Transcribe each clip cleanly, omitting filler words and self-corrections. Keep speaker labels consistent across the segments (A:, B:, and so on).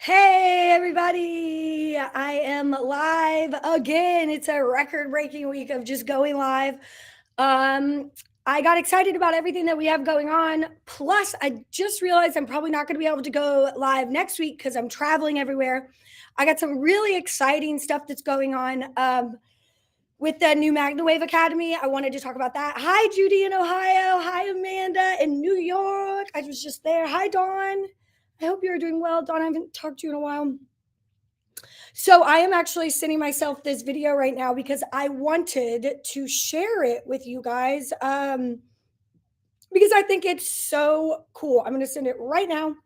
A: Hey, everybody. I am live again. It's a record breaking week of just going live. Um, I got excited about everything that we have going on. Plus, I just realized I'm probably not going to be able to go live next week because I'm traveling everywhere. I got some really exciting stuff that's going on with the new MagnaWave Academy. I wanted to talk about that. Hi, Judy in Ohio. Hi, Amanda in New York. I was just there. Hi, Dawn. I hope you're doing well. Dawn, I haven't talked to you in a while. So I am actually sending myself this video right now because I wanted to share it with you guys because I think it's so cool. I'm going to send it right now.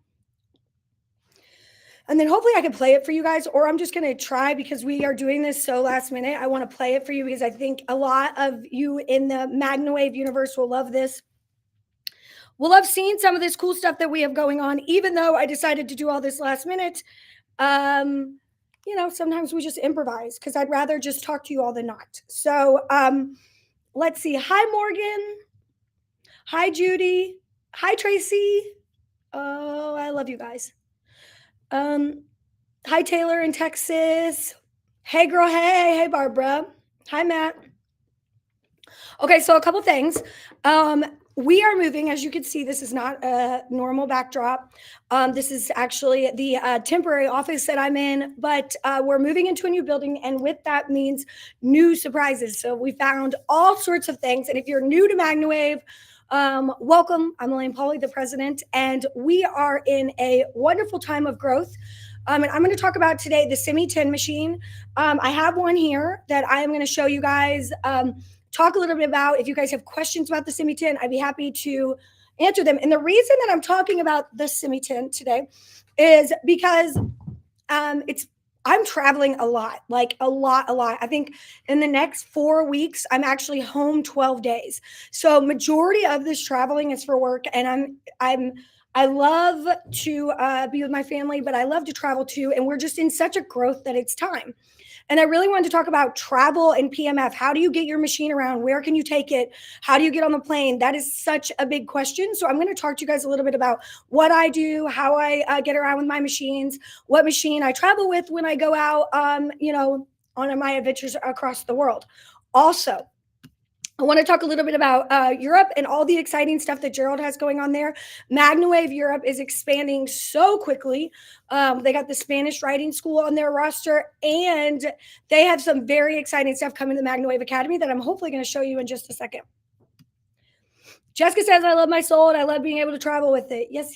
A: And then hopefully I can play it for you guys, or I'm just going to try because we are doing this so last minute. I want to play it for you because I think a lot of you in the MagnaWave universe will love this. We'll have seen some of this cool stuff that we have going on, even though I decided to do all this last minute. Sometimes we just improvise because I'd rather just talk to you all than not. So let's see. Hi, Morgan. Hi, Judy. Hi, Tracy. Oh, I love you guys. Hi, Taylor in Texas. Hey, girl. Hey, Barbara. Hi, Matt. Okay, so a couple things. We are moving, as you can see. This is not a normal backdrop. This is actually the temporary office that I'm in, but we're moving into a new building, and with that means new surprises. So we found all sorts of things, and if you're new to MagnaWave, welcome. I'm Alane, the president, and we are in a wonderful time of growth. And I'm going to talk about today the Semi 10 machine. I have one here that I am going to show you guys. Talk a little bit about. If you guys have questions about the Semi 10, I'd be happy to answer them. And the reason that I'm talking about the Semi 10 today is because I'm traveling a lot, like a lot. I think in the next 4 weeks, I'm actually home 12 days. So majority of this traveling is for work, and I love to be with my family, but I love to travel too. And we're just in such a growth that it's time. And I really wanted to talk about travel and PMF. How do you get your machine around? Where can you take it? How do you get on the plane? That is such a big question. So I'm going to talk to you guys a little bit about what I do, how I get around with my machines, what machine I travel with when I go out, on my adventures across the world. Also, I want to talk a little bit about Europe and all the exciting stuff that Gerald has going on there. MagnaWave Europe is expanding so quickly. They got the Spanish writing school on their roster, and they have some very exciting stuff coming to the MagnaWave Academy that I'm hopefully going to show you in just a second. Jessica says, I love my soul and I love being able to travel with it. Yes.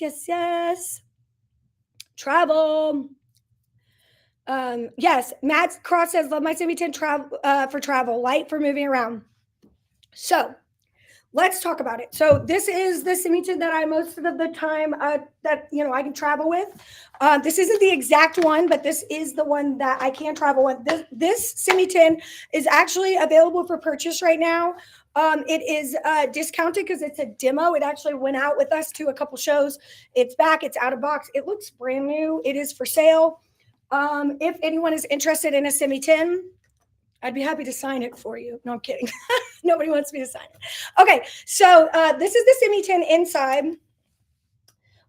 A: Travel. Yes, Matt Cross says, love my Semi 10 for travel, light for moving around. So let's talk about it. So this is the Semi 10 that I most of the time that I can travel with. This isn't the exact one, but this is the one that I can travel with. This Semi 10 is actually available for purchase right now. It is discounted because it's a demo. It actually went out with us to a couple shows. It's back. It's out of box. It looks brand new. It is for sale. If anyone is interested in a Semi 10, I'd be happy to sign it for you. No, I'm kidding. Nobody wants me to sign it. Okay, so this is the Semi 10 inside.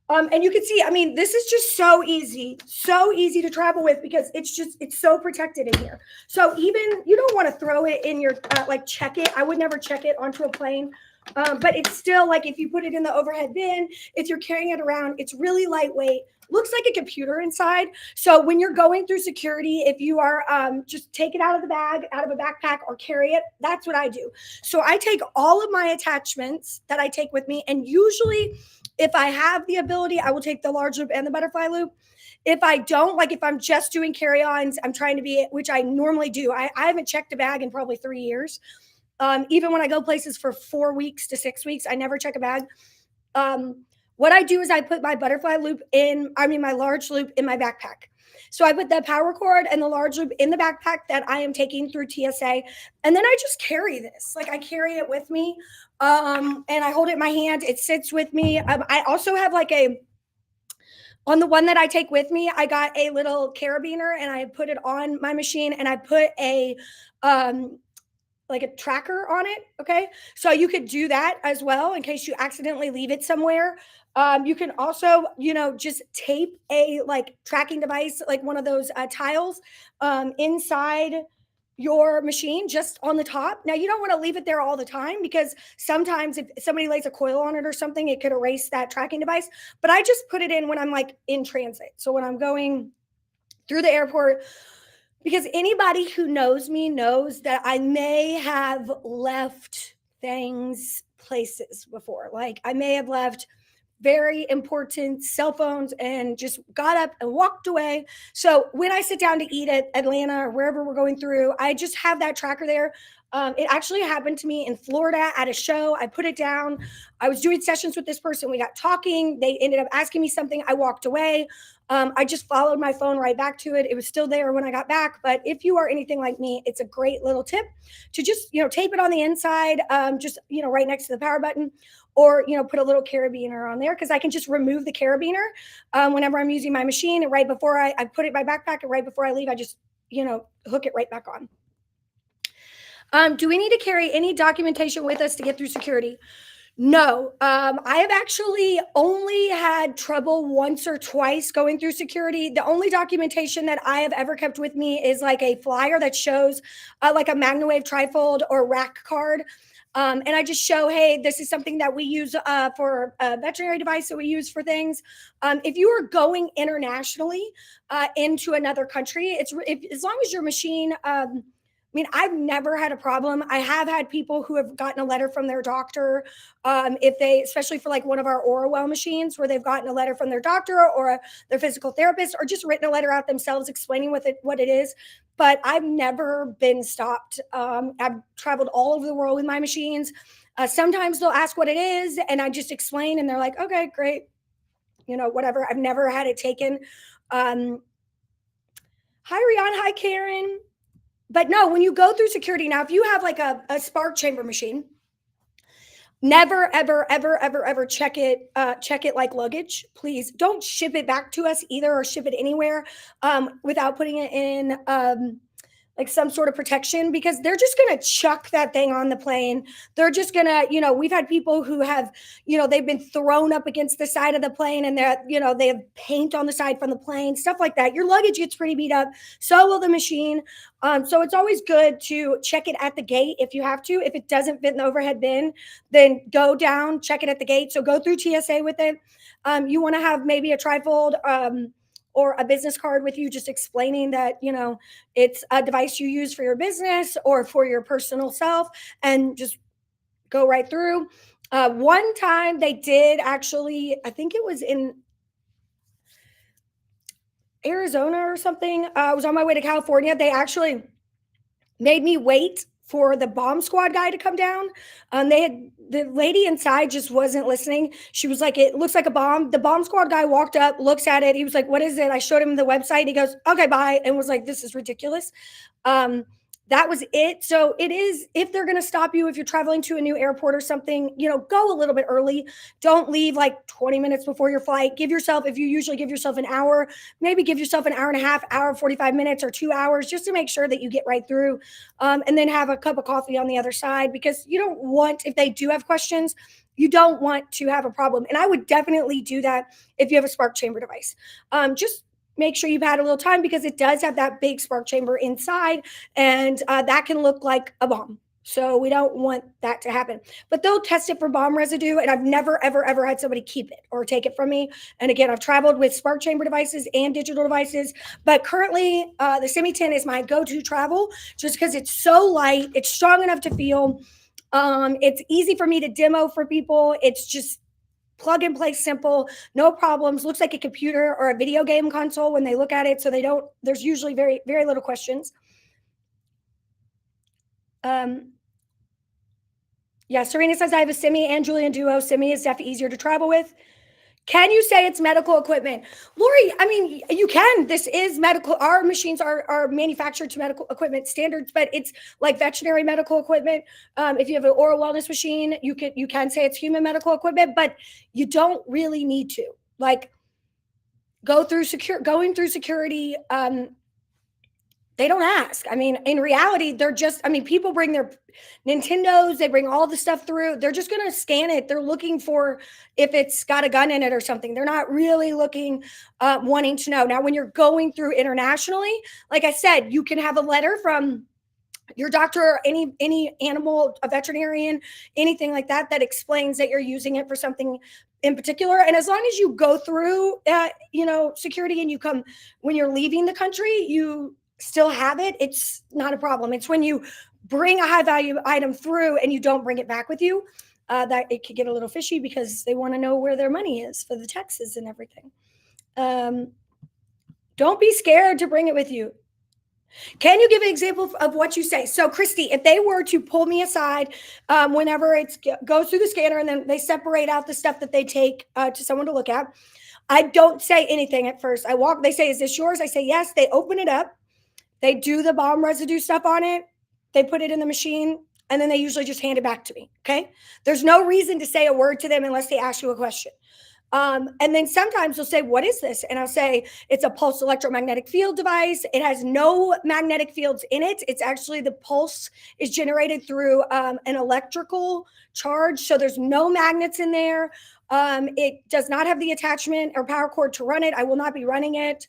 A: And you can see, this is just so easy to travel with because it's so protected in here. So even, you don't want to throw it in your, check it. I would never check it onto a plane. But it's still, like, if you put it in the overhead bin, if you're carrying it around, it's really lightweight. Looks like a computer inside. So when you're going through security, if you are just take it out of the bag, out of a backpack, or carry it, that's what I do. So I take all of my attachments that I take with me, and usually if I have the ability, I will take the large loop and the butterfly loop. If I don't, like if I'm just doing carry-ons, I'm trying to be, which I normally do. I haven't checked a bag in probably 3 years. Even when I go places for 4 weeks to 6 weeks, I never check a bag. What I do is I put my butterfly loop my large loop in my backpack. So I put the power cord and the large loop in the backpack that I am taking through TSA. And then I just carry this. Like, I carry it with me. And I hold it in my hand. It sits with me. I also have on the one that I take with me, I got a little carabiner and I put it on my machine, and I put a like a tracker on it. Okay. So you could do that as well in case you accidentally leave it somewhere. You can also, just tape a like tracking device, like one of those tiles inside your machine just on the top. Now, you don't want to leave it there all the time because sometimes if somebody lays a coil on it or something, it could erase that tracking device. But I just put it in when I'm like in transit. So when I'm going through the airport, because anybody who knows me knows that I may have left things places before. Like I may have left very important cell phones and just got up and walked away. So when I sit down to eat at Atlanta or wherever we're going through, I just have that tracker there. It actually happened to me in Florida at a show. I put it down. I was doing sessions with this person. We got talking. They ended up asking me something. I walked away. I just followed my phone right back to it. It was still there when I got back. But if you are anything like me, it's a great little tip to just, tape it on the inside, just, right next to the power button, or, put a little carabiner on there because I can just remove the carabiner whenever I'm using my machine. And right before I put it in my backpack and right before I leave, I just, hook it right back on. Do we need to carry any documentation with us to get through security? No, I have actually only had trouble once or twice going through security. The only documentation that I have ever kept with me is like a flyer that shows like a MagnaWave trifold or rack card. And I just show, hey, this is something that we use for a veterinary device that we use for things. If you are going internationally into another country, as long as your machine, I've never had a problem. I have had people who have gotten a letter from their doctor, especially for like one of our Orwell machines, where they've gotten a letter from their doctor or their physical therapist, or just written a letter out themselves explaining what it is. But I've never been stopped. I've traveled all over the world with my machines. Sometimes they'll ask what it is, and I just explain, and they're like, "Okay, great," whatever. I've never had it taken. Hi, Rian. Hi, Karen. But no, when you go through security now, if you have like a spark chamber machine, never, ever, ever, ever, ever check it like luggage. Please don't ship it back to us either, or ship it anywhere without putting it in like some sort of protection, because they're just going to chuck that thing on the plane. They're just going to, we've had people who have, they've been thrown up against the side of the plane, and they have paint on the side from the plane, stuff like that. Your luggage gets pretty beat up. So will the machine. So it's always good to check it at the gate if you have to. If it doesn't fit in the overhead bin, then go down, check it at the gate. So go through TSA with it. You want to have maybe a trifold, or a business card with you, just explaining that, it's a device you use for your business or for your personal self, and just go right through. One time they did actually, I think it was in Arizona or something. I was on my way to California. They actually made me wait for the bomb squad guy to come down. The lady inside just wasn't listening. She was like, "It looks like a bomb." The bomb squad guy walked up, looks at it. He was like, "What is it?" I showed him the website. He goes, "Okay, bye," and was like, "This is ridiculous." That was it. So it is, if they're going to stop you, if you're traveling to a new airport or something, go a little bit early. Don't leave like 20 minutes before your flight. If you usually give yourself an hour, maybe give yourself an hour and a half, hour, 45 minutes, or 2 hours, just to make sure that you get right through. And then have a cup of coffee on the other side, because you don't want, if they do have questions, you don't want to have a problem. And I would definitely do that if you have a spark chamber device. Just make sure you've had a little time, because it does have that big spark chamber inside, and that can look like a bomb. So we don't want that to happen. But they'll test it for bomb residue, and I've never, ever, ever had somebody keep it or take it from me. And again, I've traveled with spark chamber devices and digital devices, but currently the Semi 10 is my go-to travel, just because it's so light, it's strong enough to feel. It's easy for me to demo for people. It's just plug and play, simple, no problems. Looks like a computer or a video game console when they look at it. So there's usually very, very little questions. Yeah, Serena says, I have a Semi and Julian Duo. Semi is definitely easier to travel with. Can you say it's medical equipment? Lori, you can. This is medical. Our machines are manufactured to medical equipment standards, but it's like veterinary medical equipment. If you have an oral wellness machine, you can say it's human medical equipment, but you don't really need to. Like, going through security, They don't ask. I mean, in reality, they're just, I mean, people bring their Nintendos, they bring all the stuff through. They're just going to scan it. They're looking for if it's got a gun in it or something. They're not really looking, wanting to know. Now, when you're going through internationally, like I said, you can have a letter from your doctor or any animal, a veterinarian, anything like that, that explains that you're using it for something in particular. And as long as you go through, security, and you come, when you're leaving the country, you still have it, it's not a problem. It's when you bring a high value item through and you don't bring it back with you, that it could get a little fishy, because they want to know where their money is for the taxes and everything. Don't be scared to bring it with you. Can you give an example of what you say? So, Christy, if they were to pull me aside, whenever it goes through the scanner and then they separate out the stuff that they take to someone to look at, I don't say anything at first. They say, is this yours? I say, yes. They open it up. They do the bomb residue stuff on it. They put it in the machine, and then they usually just hand it back to me. Okay. There's no reason to say a word to them unless they ask you a question. And then sometimes they'll say, what is this? And I'll say, it's a pulse electromagnetic field device. It has no magnetic fields in it. It's actually, the pulse is generated through an electrical charge. So there's no magnets in there. It does not have the attachment or power cord to run it. I will not be running it.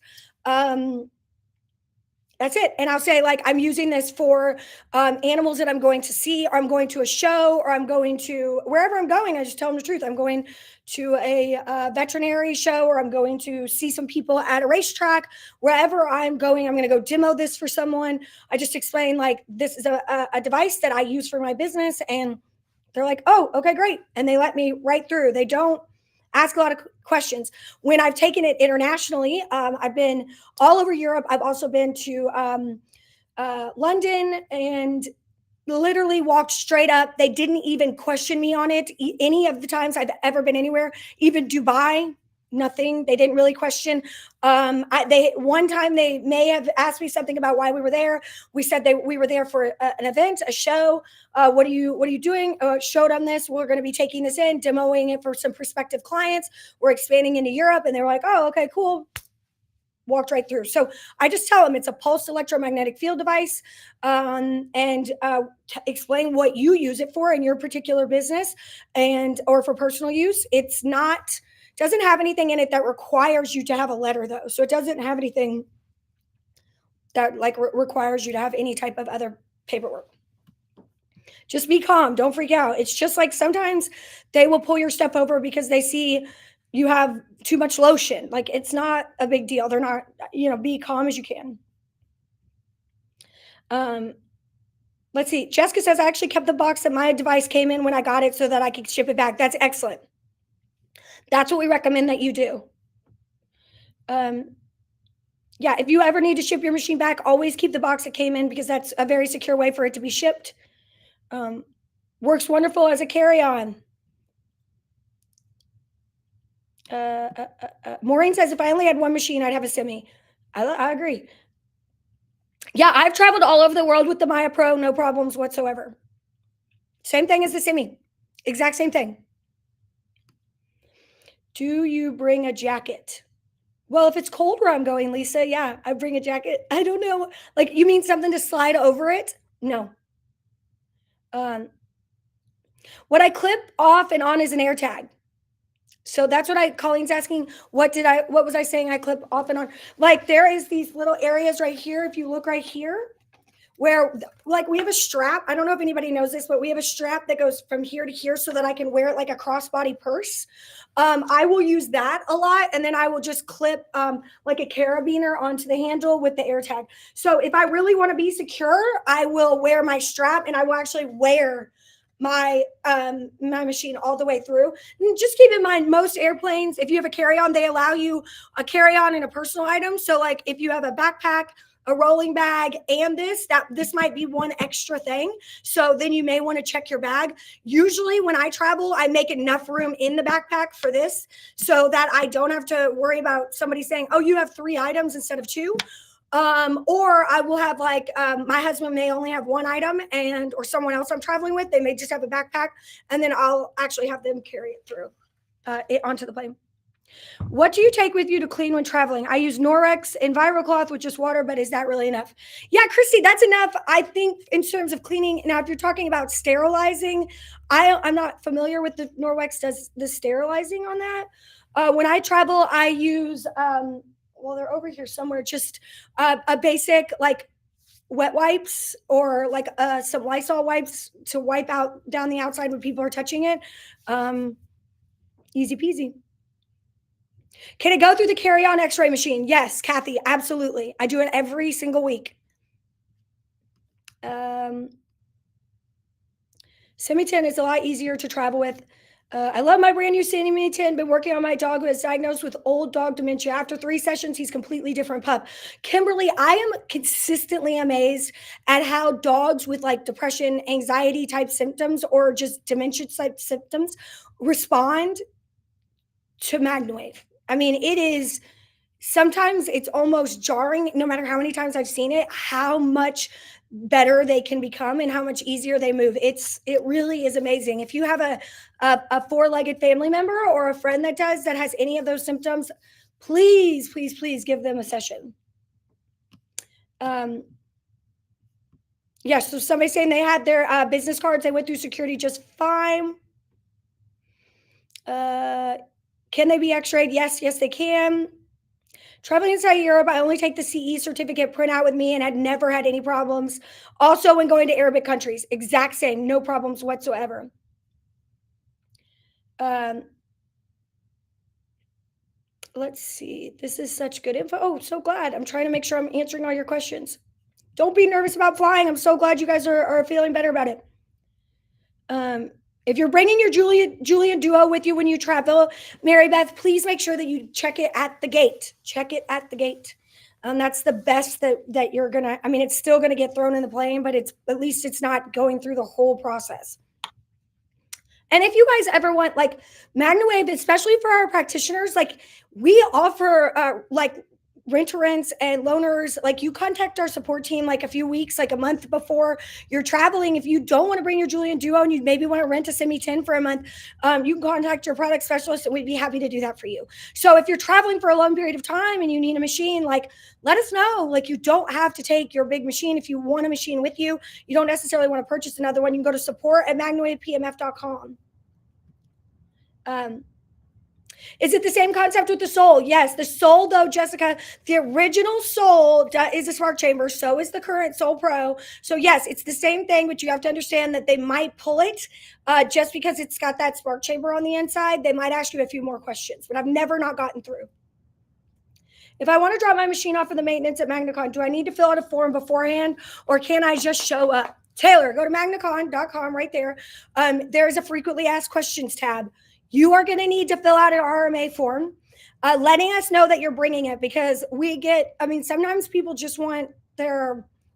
A: That's it. And I'll say, like, I'm using this for animals that I'm going to see, or I'm going to a show, or I'm going to wherever I'm going. I just tell them the truth. I'm going to a veterinary show, or I'm going to see some people at a racetrack. Wherever I'm going, I'm going to go demo this for someone. I just explain, like, this is a device that I use for my business. And they're like, oh, okay, great. And they let me right through. They don't ask a lot of questions. When I've taken it internationally, I've been all over Europe. I've also been to London, and literally walked straight up. They didn't even question me on it any of the times I've ever been anywhere. Even Dubai, nothing. They didn't really question. One time they may have asked me something about why we were there. We said we were there for an event, a show. What are you doing? Showed them this. We're going to be taking this in, demoing it for some prospective clients. We're expanding into Europe, and they were like, oh, okay, cool. Walked right through. So I just tell them it's a pulse electromagnetic field device, and explain what you use it for in your particular business, or for personal use. It's not, doesn't have anything in it that requires you to have a letter, though. So it doesn't have anything that requires you to have any type of other paperwork. Just be calm. Don't freak out. It's just like sometimes they will pull your stuff over because they see you have too much lotion. Like, it's not a big deal. They're not, be calm as you can. Let's see. Jessica says, I actually kept the box that my device came in when I got it so that I could ship it back. That's excellent. That's what we recommend that you do. Yeah, if you ever need to ship your machine back, always keep the box that came in, because that's a very secure way for it to be shipped. Works wonderful as a carry-on. Maureen says, if I only had one machine, I'd have a semi. I agree. Yeah, I've traveled all over the world with the Maya Pro, no problems whatsoever. Same thing as the semi. Exact same thing. Do you bring a jacket? Well, if it's cold where I'm going, Lisa, yeah, I bring a jacket. I don't know. Like, you mean something to slide over it? No. What I clip off and on is an AirTag. So that's what Colleen's asking, what was I saying I clip off and on? Like, there is these little areas right here. If you look right here, where, like, we have a strap. I don't know if anybody knows this, but we have a strap that goes from here to here so that I can wear it like a crossbody purse. I will use that a lot. And then I will just clip like a carabiner onto the handle with the AirTag. So if I really want to be secure, I will wear my strap, and I will actually wear my machine all the way through. And just keep in mind, most airplanes, if you have a carry-on, they allow you a carry-on and a personal item. So, like, if you have a backpack, a rolling bag, and this might be one extra thing. So then you may want to check your bag. Usually when I travel, I make enough room in the backpack for this so that I don't have to worry about somebody saying, oh, you have 3 items instead of 2. Or I will have, like, my husband may only have 1 item, or someone else I'm traveling with, they may just have a backpack, and then I'll actually have them carry it through onto the plane. What do you take with you to clean when traveling? I use Norwex and ViroCloth with just water, but is that really enough? Yeah, Christy, that's enough. I think in terms of cleaning. Now, if you're talking about sterilizing, I'm not familiar with the Norwex does the sterilizing on that. When I travel, I use well, they're over here somewhere. Just a basic like wet wipes or like some Lysol wipes to wipe out down the outside when people are touching it. Um, Easy peasy. Can it go through the carry-on X-ray machine? Yes, Kathy, absolutely. I do it every single week. Semi 10 is a lot easier to travel with. I love my brand new Semi 10. Been working on my dog who is diagnosed with old dog dementia. After 3 sessions, he's completely different pup. Kimberly, I am consistently amazed at how dogs with like depression, anxiety type symptoms, or just dementia type symptoms respond to MagnaWave. I mean, it is sometimes it's almost jarring, no matter how many times I've seen it, how much better they can become and how much easier they move. It really is amazing. If you have a four-legged family member or a friend that has any of those symptoms, please, please, please give them a session. Yes, so somebody's saying they had their business cards, they went through security just fine. Can they be x-rayed? Yes, they can. Traveling inside Europe, I only take the CE certificate printout with me and had never had any problems. Also, when going to Arabic countries, exact same, no problems whatsoever. Let's see. This is such good info. Oh, so glad. I'm trying to make sure I'm answering all your questions. Don't be nervous about flying. I'm so glad you guys are feeling better about it. If you're bringing your Julian Duo with you when you travel, Mary Beth, please make sure that you check it at the gate. Check it at the gate. That's the best that you're gonna. I mean, it's still gonna get thrown in the plane, but it's at least it's not going through the whole process. And if you guys ever want like MagnaWave, especially for our practitioners, like we offer like rent-to-rents and loaners. Like you contact our support team like a few weeks, like a month before you're traveling. If you don't want to bring your Julian Duo and you maybe want to rent a Semi 10 for a month, you can contact your product specialist and we'd be happy to do that for you. So if you're traveling for a long period of time and you need a machine, like let us know. Like you don't have to take your big machine. If you want a machine with you, you don't necessarily want to purchase another one. You can go to support@magnawavepmf.com. Is it the same concept with the Soul? Yes. The Soul, though, Jessica, the original Soul is a spark chamber. So is the current Soul Pro. So, yes, it's the same thing, but you have to understand that they might pull it just because it's got that spark chamber on the inside. They might ask you a few more questions, but I've never not gotten through. If I want to drop my machine off for the maintenance at MagnaCon, do I need to fill out a form beforehand or can I just show up? Taylor, go to magnacon.com right there. There's a frequently asked questions tab. You are going to need to fill out an RMA form, letting us know that you're bringing it because sometimes people just want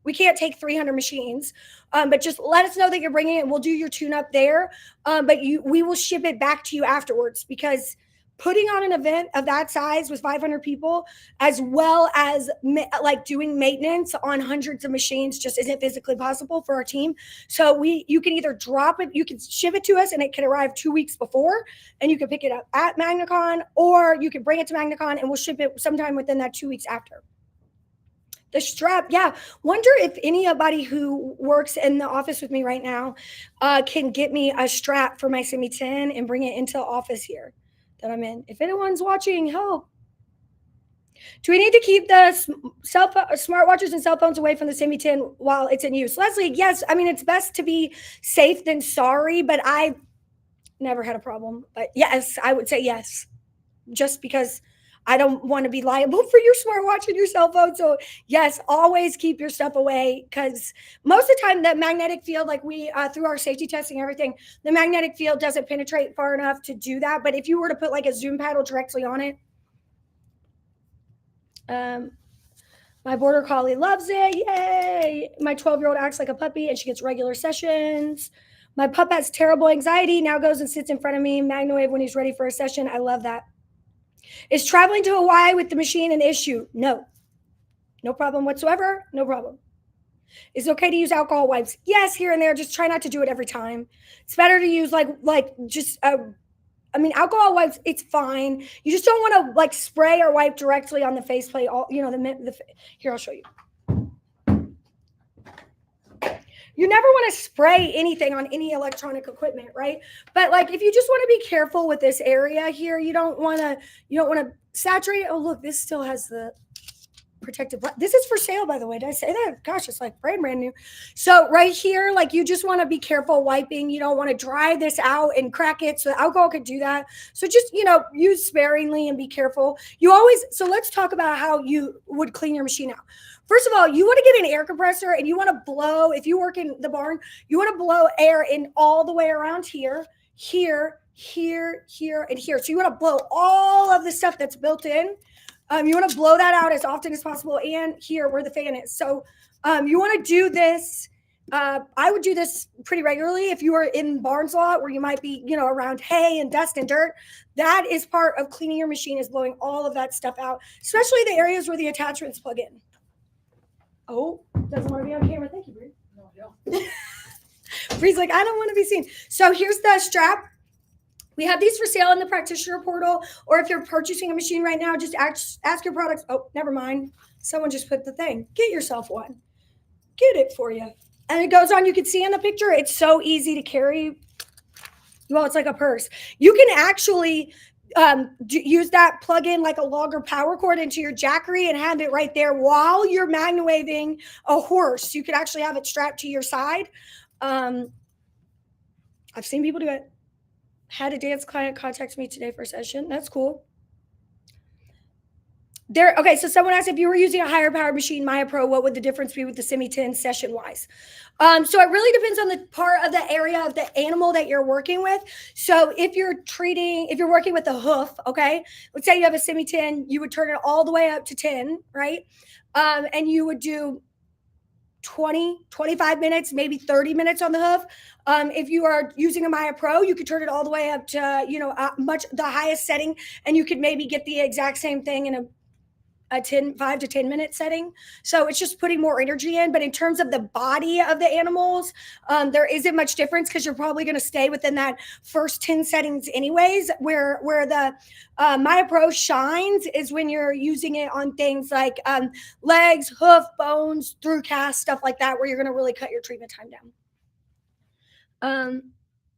A: we can't take 300 machines, but just let us know that you're bringing it and we'll do your tune up there. But we will ship it back to you afterwards because putting on an event of that size with 500 people, as well as like doing maintenance on hundreds of machines just isn't physically possible for our team. So you can either drop it, you can ship it to us and it can arrive 2 weeks before and you can pick it up at MagnaCon, or you can bring it to MagnaCon and we'll ship it sometime within that 2 weeks after. The strap, yeah. Wonder if anybody who works in the office with me right now can get me a strap for my Semi 10 and bring it into the office here that I'm in. If anyone's watching, help. Do we need to keep the smartwatches and cell phones away from the Semi 10 while it's in use? Leslie, yes. I mean, it's best to be safe than sorry, but I've never had a problem. But yes, I would say yes, just because I don't want to be liable for your smartwatch and your cell phone. So yes, always keep your stuff away because most of the time the magnetic field, like we, through our safety testing and everything, the magnetic field doesn't penetrate far enough to do that. But if you were to put like a zoom paddle directly on it, my border collie loves it. Yay. My 12-year-old acts like a puppy and she gets regular sessions. My pup has terrible anxiety, now goes and sits in front of me, MagnaWave when he's ready for a session. I love that. Is traveling to Hawaii with the machine an issue? No. No problem whatsoever. No problem. Is it okay to use alcohol wipes? Yes, here and there. Just try not to do it every time. It's better to use like just I mean, alcohol wipes, it's fine. You just don't want to like spray or wipe directly on the faceplate. All you know, here, I'll show you. You never want to spray anything on any electronic equipment, right? But like if you just want to be careful with this area here, you don't want to saturate it. Oh, look, this still has the protective. This is for sale, by the way. Did I say that? Gosh, it's like brand new. So right here, like you just want to be careful wiping. You don't want to dry this out and crack it. So the alcohol could do that. So just, use sparingly and be careful. So let's talk about how you would clean your machine out. First of all, you want to get an air compressor and you want to blow, if you work in the barn, you want to blow air in all the way around here, here, here, here, and here. So you want to blow all of the stuff that's built in. You want to blow that out as often as possible, and here where the fan is. So you want to do this. I would do this pretty regularly if you are in barns a lot where you might be, around hay and dust and dirt. That is part of cleaning your machine, is blowing all of that stuff out, especially the areas where the attachments plug in. Oh, doesn't want to be on camera. Thank you, Bree. No, I don't. Bree's like, I don't want to be seen. So here's the strap. We have these for sale in the practitioner portal, or if you're purchasing a machine right now, just ask your products. Oh, never mind. Someone just put the thing. Get yourself one. Get it for you. And it goes on. You can see in the picture, it's so easy to carry. Well, it's like a purse. You can actually use that plug-in like a longer power cord into your Jackery and have it right there while you're MagnaWaving a horse. You could actually have it strapped to your side. I've seen people do it. Had a dance client contact me today for a session. That's cool. Okay, so someone asked, if you were using a higher powered machine, Maya Pro, what would the difference be with the Semi 10 session wise? So it really depends on the part of the area of the animal that you're working with. So if you're working with the hoof, okay, let's say you have a Semi 10, you would turn it all the way up to 10, right? And you would do 20, 25 minutes, maybe 30 minutes on the hoof. If you are using a Maya Pro, you could turn it all the way up to, the highest setting, and you could maybe get the exact same thing in a 5 to 10 minute setting. So it's just putting more energy in. But in terms of the body of the animals, there isn't much difference, because you're probably going to stay within that first 10 settings anyways. Where the Maya Pro shines is when you're using it on things like legs, hoof, bones, through cast, stuff like that, where you're going to really cut your treatment time down.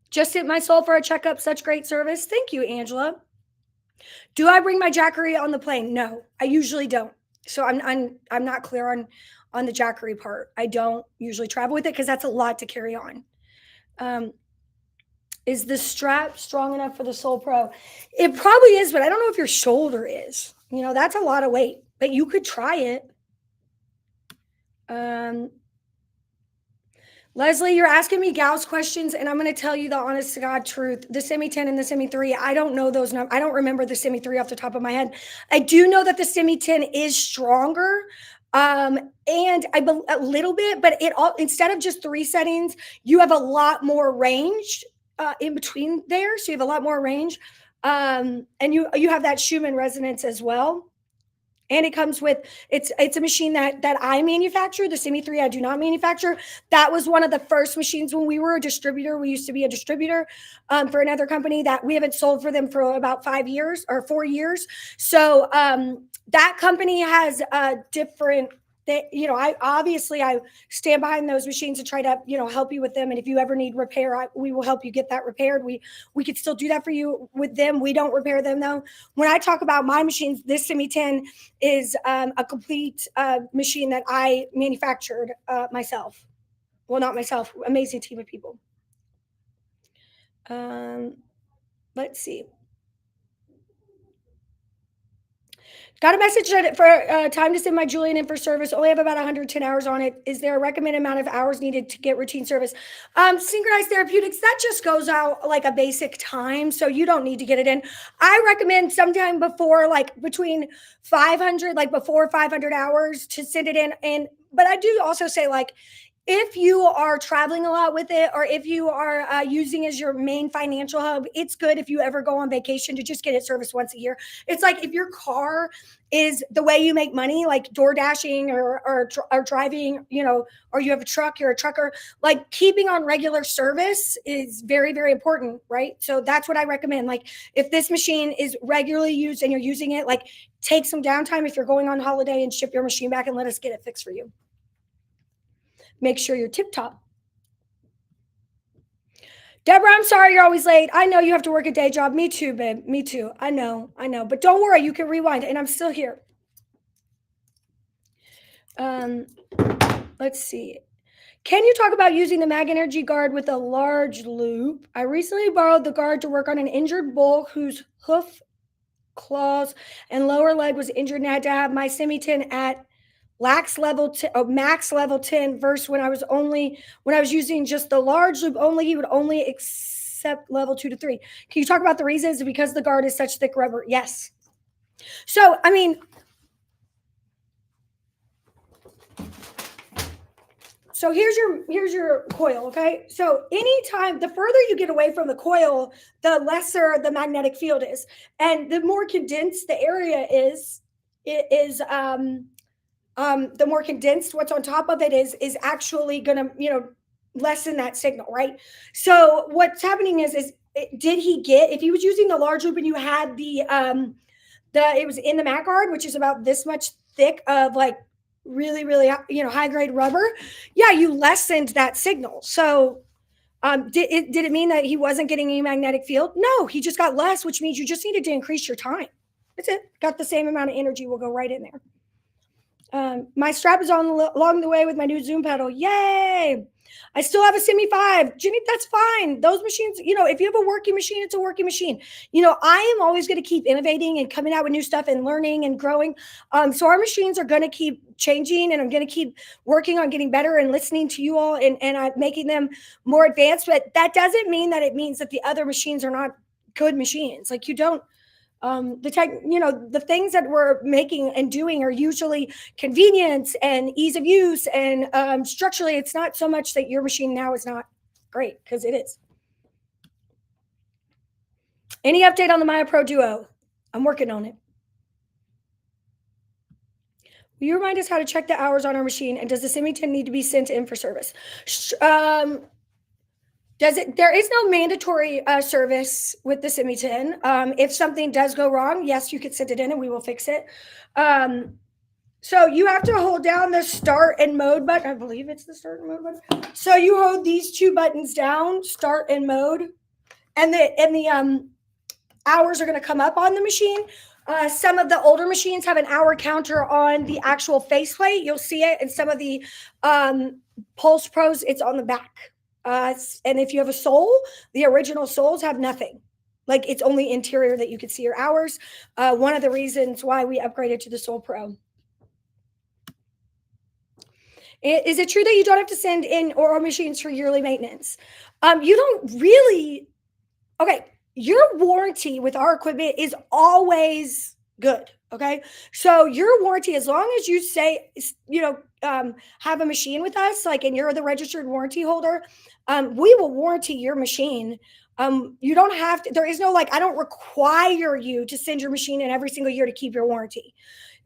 A: Just hit my soul for a checkup. Such great service. Thank you, Angela. Do I bring my Jackery on the plane? No, I usually don't. So I'm not clear on the Jackery part. I don't usually travel with it because that's a lot to carry on. Is the strap strong enough for the Soul Pro? It probably is, but I don't know if your shoulder is. That's a lot of weight, but you could try it. Leslie, you're asking me gals questions, and I'm going to tell you the honest to God truth. The Semi 10 and the Semi 3, I don't know those numbers. I don't remember the Semi 3 off the top of my head. I do know that the Semi 10 is stronger, and a little bit, but instead of just 3 settings, you have a lot more range in between there. So you have a lot more range, and you have that Schumann resonance as well. And it comes with, it's a machine that I manufacture. The Semi 3 I do not manufacture. That was one of the first machines when we were a distributor. We used to be a distributor for another company that we haven't sold for them for about 5 years or 4 years. So that company has a different, I stand behind those machines and try to, help you with them. And if you ever need repair, we will help you get that repaired. We could still do that for you with them. We don't repair them though. When I talk about my machines, this Semi 10 is a complete machine that I manufactured myself. Well, not myself, amazing team of people. Let's see. Got a message for time to send my Julian in for service. Only have about 110 hours on it. Is there a recommended amount of hours needed to get routine service? Synchronized therapeutics, that just goes out like a basic time. So you don't need to get it in. I recommend sometime before, like between 500, like before 500 hours to send it in. But I do also say, like, if you are traveling a lot with it, or if you are using as your main financial hub, it's good if you ever go on vacation to just get it serviced once a year. It's like if your car is the way you make money, like door dashing or driving, or you have a truck, you're a trucker, like keeping on regular service is very, very important, right? So that's what I recommend. Like if this machine is regularly used and you're using it, like take some downtime if you're going on holiday and ship your machine back and let us get it fixed for you. Make sure you're tip top. Deborah, I'm sorry you're always late. I know you have to work a day job. Me too, babe. Me too. I know. But don't worry, you can rewind, and I'm still here. Let's see. Can you talk about using the Mag Energy guard with a large loop? I recently borrowed the guard to work on an injured bull whose hoof, claws, and lower leg was injured and had to have my semi-10 at max level 10 versus when I was using just the large loop only, he would only accept level 2 to 3. Can you talk about the reasons? Because the guard is such thick rubber. Yes. So I mean, so here's your coil. Okay, so anytime the further you get away from the coil, the lesser the magnetic field is, and the more condensed the area is, the more condensed what's on top of it is actually going to lessen that signal, right? So what's happening is did he get, if he was using the large loop and you had the it was in the Mac guard, which is about this much thick of like really, really high grade rubber, yeah, you lessened that signal. So did it mean that he wasn't getting any magnetic field? No, he just got less, which means you just needed to increase your time. That's it. Got the same amount of energy, will go right in there. My strap is along the way with my new Zoom pedal. Yay! I still have a Semi 5. Ginny, that's fine. Those machines, if you have a working machine, it's a working machine. I am always going to keep innovating and coming out with new stuff and learning and growing. So our machines are going to keep changing, and I'm going to keep working on getting better and listening to you all and making them more advanced. But that doesn't mean that it means that the other machines are not good machines. Like, you don't. The things that we're making and doing are usually convenience and ease of use, and structurally, it's not so much that your machine now is not great, because it is. Any update on the Maya Pro Duo? I'm working on it. Will you remind us how to check the hours on our machine, and does the Semi-10 need to be sent in for service? There is no mandatory service with the Semi-10. If something does go wrong, yes, you could send it in and we will fix it. So you have to hold down the start and mode button. I believe it's the start and mode button. So you hold these two buttons down, start and mode, and the hours are going to come up on the machine. Some of the older machines have an hour counter on the actual faceplate. You'll see it. And some of the Pulse Pros, it's on the back. And if you have a Soul, the original Souls have nothing. Like, it's only interior that you could see your hours. One of the reasons why we upgraded to the Soul Pro. Is it true that you don't have to send in oral machines for yearly maintenance? You don't really. Okay, your warranty with our equipment is always good. Okay, so your warranty, as long as you say, have a machine with us, like, and you're the registered warranty holder, we will warranty your machine. You don't have to, there is no, like, I don't require you to send your machine in every single year to keep your warranty.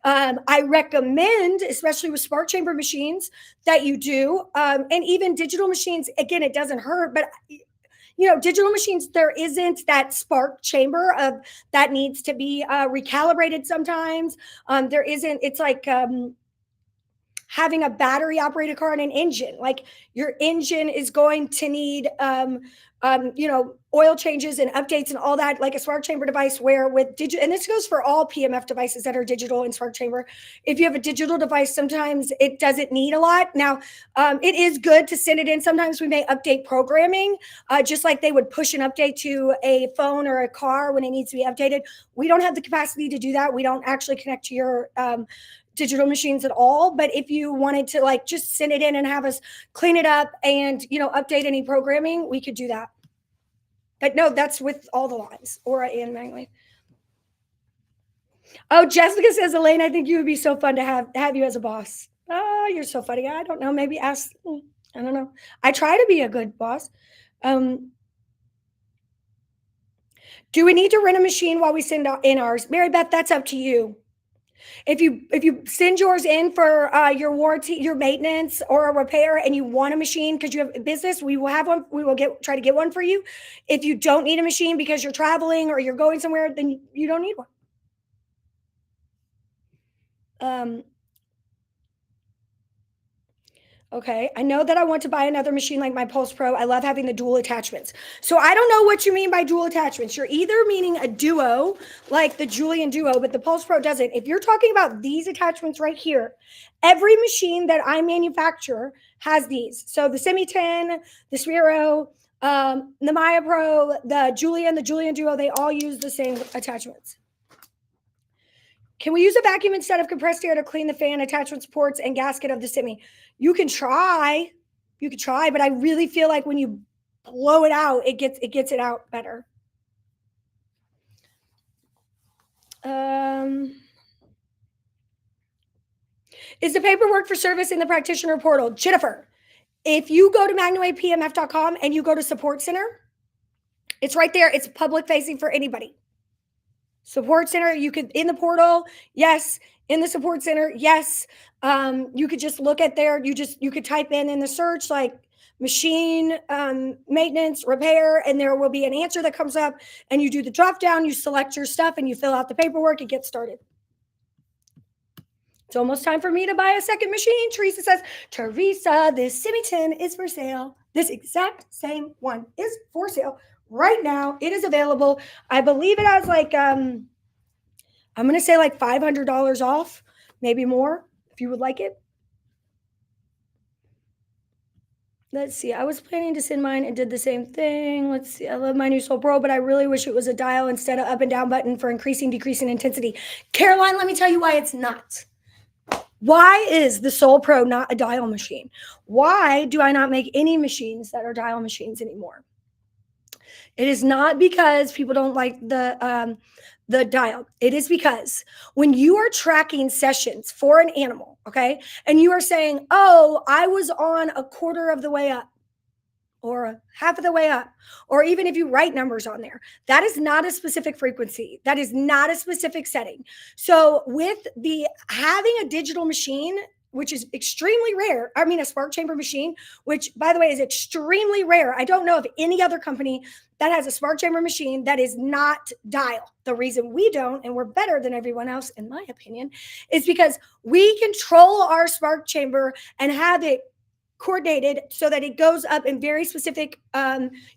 A: I recommend, especially with spark chamber machines, that you do, and even digital machines. Again, it doesn't hurt, but digital machines, there isn't that spark chamber of that needs to be recalibrated sometimes. There isn't. It's like having a battery operated car and an engine. Like, your engine is going to need oil changes and updates and all that, like a spark chamber device, where with digital, and this goes for all PMF devices that are digital and spark chamber. If you have a digital device, sometimes it doesn't need a lot. Now, it is good to send it in. Sometimes we may update programming, just like they would push an update to a phone or a car when it needs to be updated. We don't have the capacity to do that. We don't actually connect to your digital machines at all. But if you wanted to, like, just send it in and have us clean it up and update any programming, we could do that. But no, that's with all the lines, Aura and MagnaWave. Oh, Jessica says, Alane, I think you would be so fun to have you as a boss. Oh, you're so funny. I don't know. Maybe ask I don't know. I try to be a good boss. Um, do we need to rent a machine while we send in ours? Mary Beth, that's up to you. If you send yours in for your warranty, your maintenance or a repair, and you want a machine because you have a business, we will have one. We will try to get one for you. If you don't need a machine because you're traveling or you're going somewhere, then you don't need one. Um, Okay. I know that I want to buy another machine like my Pulse Pro. I love having the dual attachments. So I don't know what you mean by dual attachments. You're either meaning a duo, like the Julian Duo, but the Pulse Pro doesn't. If you're talking about these attachments right here, every machine that I manufacture has these. So the Semi 10, the Sphero, the Maya Pro, the Julian Duo, they all use the same attachments. Can we use a vacuum instead of compressed air to clean the fan attachments, ports, and gasket of the Semi? You can try. You could try, but I really feel like when you blow it out, it gets it out better. Is the paperwork for service in the practitioner portal? Jennifer, if you go to MagnaWavePMF.com and you go to Support Center, it's right there. It's public facing for anybody. Support Center, you could in the portal, yes. In the Support Center, yes. You could just look at there. You could type in the search like machine maintenance repair, and there will be an answer that comes up. And you do the drop down. You select your stuff, and you fill out the paperwork. It gets started. It's almost time for me to buy a second machine. Teresa says, Teresa, this Semi 10 is for sale. This exact same one is for sale right now. It is available. I believe it has like I'm going to say like $500 off, maybe more if you would like it. Let's see. I was planning to send mine and did the same thing. Let's see. I love my new Soul Pro, but I really wish it was a dial instead of up and down button for increasing, decreasing intensity. Caroline, let me tell you why it's not. Why is the Soul Pro not a dial machine? Why do I not make any machines that are dial machines anymore? It is not because people don't like the dial. It is because when you are tracking sessions for an animal, okay, and you are saying, oh, I was on a quarter of the way up or half of the way up, or even if you write numbers on there, that is not a specific frequency. That is not a specific setting. So with the having a digital machine, which is extremely rare, I mean, a spark chamber machine, which by the way is extremely rare. I don't know of any other company that has a spark chamber machine that is not dial. The reason we don't, and we're better than everyone else, in my opinion, is because we control our spark chamber and have it coordinated so that it goes up in very specific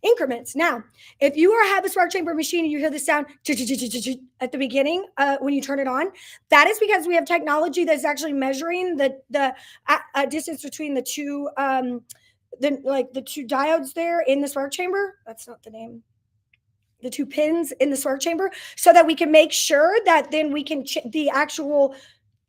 A: increments. Now, if you have a spark chamber machine and you hear the sound at the beginning when you turn it on, that is because we have technology that's actually measuring the distance between the two the two diodes there in the spark chamber. That's not the name. The two pins in the spark chamber, so that we can make sure that then we can the actual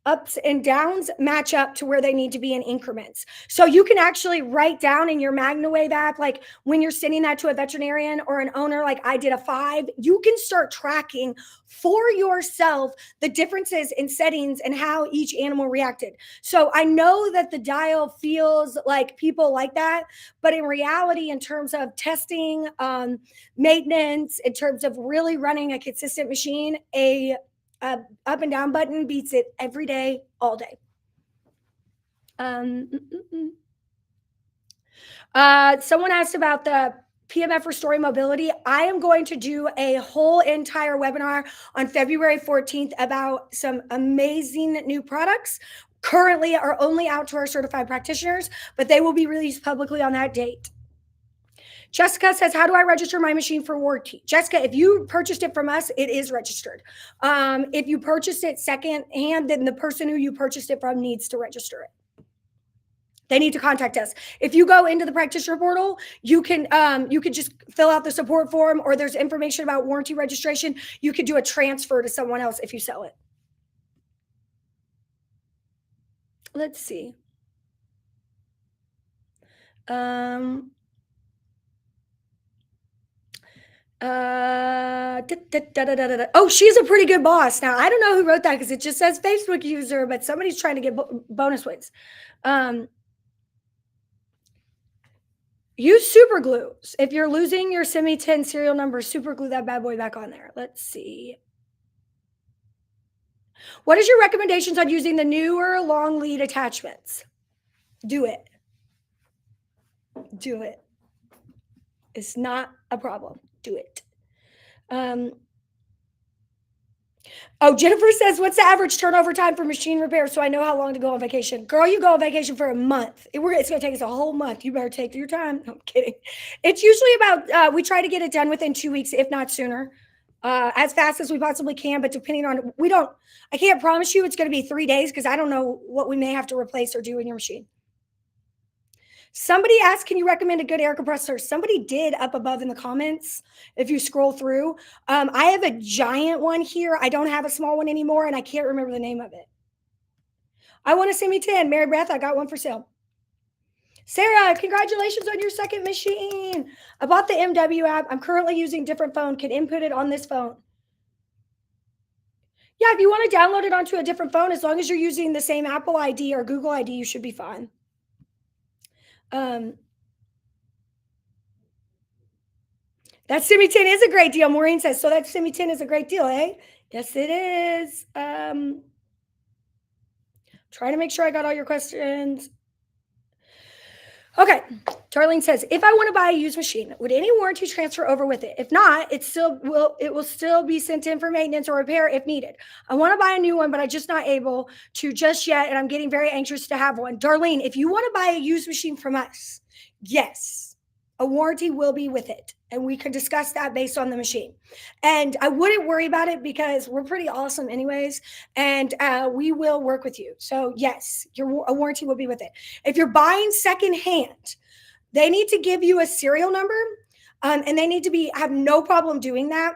A: ups and downs match up to where they need to be in increments. So you can actually write down in your MagnaWave app, like when you're sending that to a veterinarian or an owner, like I did a 5, you can start tracking for yourself the differences in settings and how each animal reacted. So I know that the dial feels like people like that, but in reality, in terms of testing, maintenance, in terms of really running a consistent machine, a up and down button beats it every day, all day. Someone asked about the PMF Restoring Mobility. I am going to do a whole entire webinar on February 14th about some amazing new products. Currently are only out to our certified practitioners, but they will be released publicly on that date. Jessica says, how do I register my machine for warranty? Jessica, if you purchased it from us, it is registered. If you purchased it secondhand, then the person who you purchased it from needs to register it. They need to contact us. If you go into the practitioner portal, you can just fill out the support form, or there's information about warranty registration. You could do a transfer to someone else if you sell it. Let's see. Oh, she's a pretty good boss. Now, I don't know who wrote that because it just says Facebook user, but somebody's trying to get bonus wins. Use super glue. If you're losing your Semi 10 serial number, super glue that bad boy back on there. Let's see. What is your recommendations on using the newer long lead attachments? Do it. Do it. It's not a problem. Do it. Oh, Jennifer says, what's the average turnover time for machine repair so I know how long to go on vacation? Girl, you go on vacation for a month. It's going to take us a whole month. You better take your time. No, I'm kidding. It's usually about, we try to get it done within 2 weeks, if not sooner, as fast as we possibly can. But depending on, I can't promise you it's going to be 3 days because I don't know what we may have to replace or do in your machine. Somebody asked, can you recommend a good air compressor? Somebody did up above in the comments. If you scroll through, I have a giant one here. I don't have a small one anymore, and I can't remember the name of it. I want a Semi 10. Mary Beth, I got one for sale. Sarah, congratulations on your second machine. I bought the MW app. I'm currently using different phone. Can input it on this phone. Yeah, if you want to download it onto a different phone, as long as you're using the same Apple ID or Google ID, you should be fine. That Semi 10 is a great deal. Maureen says, so that Semi 10 is a great deal, eh? Yes, it is. Trying to make sure I got all your questions. Okay. Darlene says, if I want to buy a used machine, would any warranty transfer over with it? If not, it will still be sent in for maintenance or repair if needed. I want to buy a new one, but I'm just not able to just yet, and I'm getting very anxious to have one. Darlene, if you want to buy a used machine from us, yes, a warranty will be with it. And we can discuss that based on the machine. And I wouldn't worry about it because we're pretty awesome anyways. And we will work with you. So yes, a warranty will be with it. If you're buying secondhand, they need to give you a serial number and they need to have no problem doing that.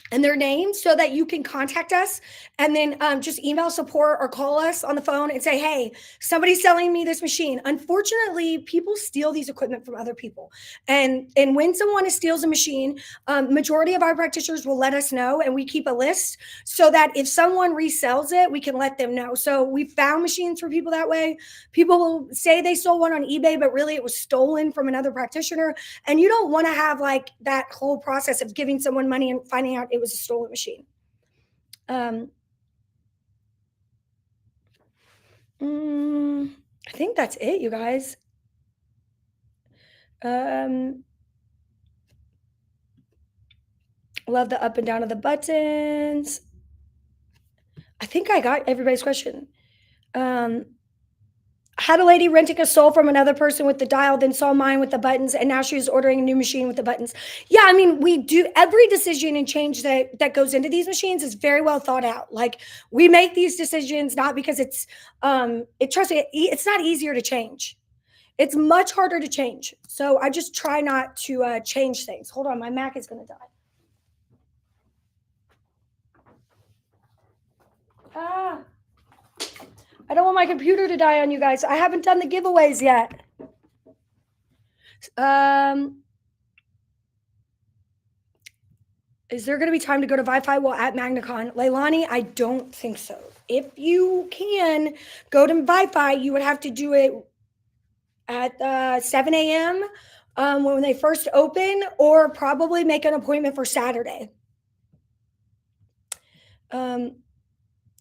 A: And their name so that you can contact us and then just email support or call us on the phone and say, hey, somebody's selling me this machine. Unfortunately, people steal these equipment from other people. And when someone steals a machine, majority of our practitioners will let us know, and we keep a list so that if someone resells it, we can let them know. So we found machines for people that way. People will say they sold one on eBay, but really it was stolen from another practitioner. And you don't want to have like that whole process of giving someone money and finding out it was a stolen machine. I think that's it, you guys. Love the up and down of the buttons. I think I got everybody's question. Had a lady renting a soul from another person with the dial, then saw mine with the buttons, and now she's ordering a new machine with the buttons. Yeah, I mean, we do every decision and change that goes into these machines is very well thought out. Like we make these decisions not because it's trust me, it's not easier to change. It's much harder to change. So I just try not to change things. Hold on, my Mac is gonna die. I don't want my computer to die on you guys. I haven't done the giveaways yet. Is there going to be time to go to Wi-Fi while at MagnaCon? Leilani, I don't think so. If you can go to Wi-Fi, you would have to do it at 7 a.m. When they first open, or probably make an appointment for Saturday.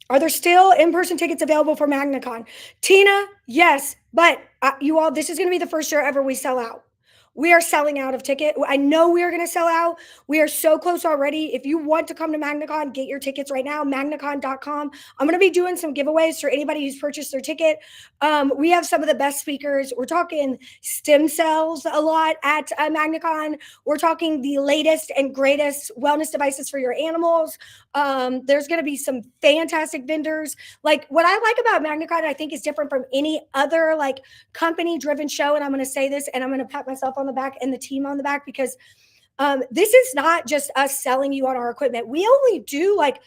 A: Are there still in-person tickets available for MagnaCon? Tina, yes, but you all, this is going to be the first year ever we sell out. We are selling out of tickets. I know we are going to sell out. We are so close already. If you want to come to MagnaCon, get your tickets right now, magnacon.com. I'm going to be doing some giveaways for anybody who's purchased their ticket. We have some of the best speakers. We're talking stem cells a lot at MagnaCon. We're talking the latest and greatest wellness devices for your animals. There's going to be some fantastic vendors. Like what I like about MagnaCon, I think is different from any other like company driven show. And I'm going to say this, and I'm going to pat myself on the back and the team on the back, because this is not just us selling you on our equipment. We only do like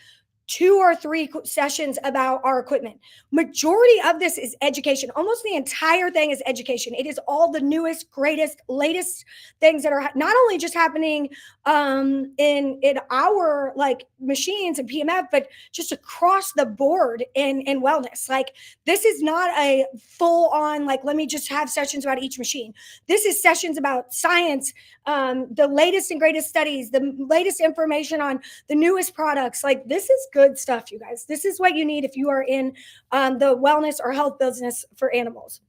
A: 2 or 3 sessions about our equipment. Majority of this is education. Almost the entire thing is education. It is all the newest, greatest, latest things that are not only just happening in our like machines and PMF, but just across the board in wellness. Like this is not a full on like let me just have sessions about each machine. This is sessions about science, the latest and greatest studies, the latest information on the newest products. Like this is good stuff, you guys. This is what you need if you are in the wellness or health business for animals.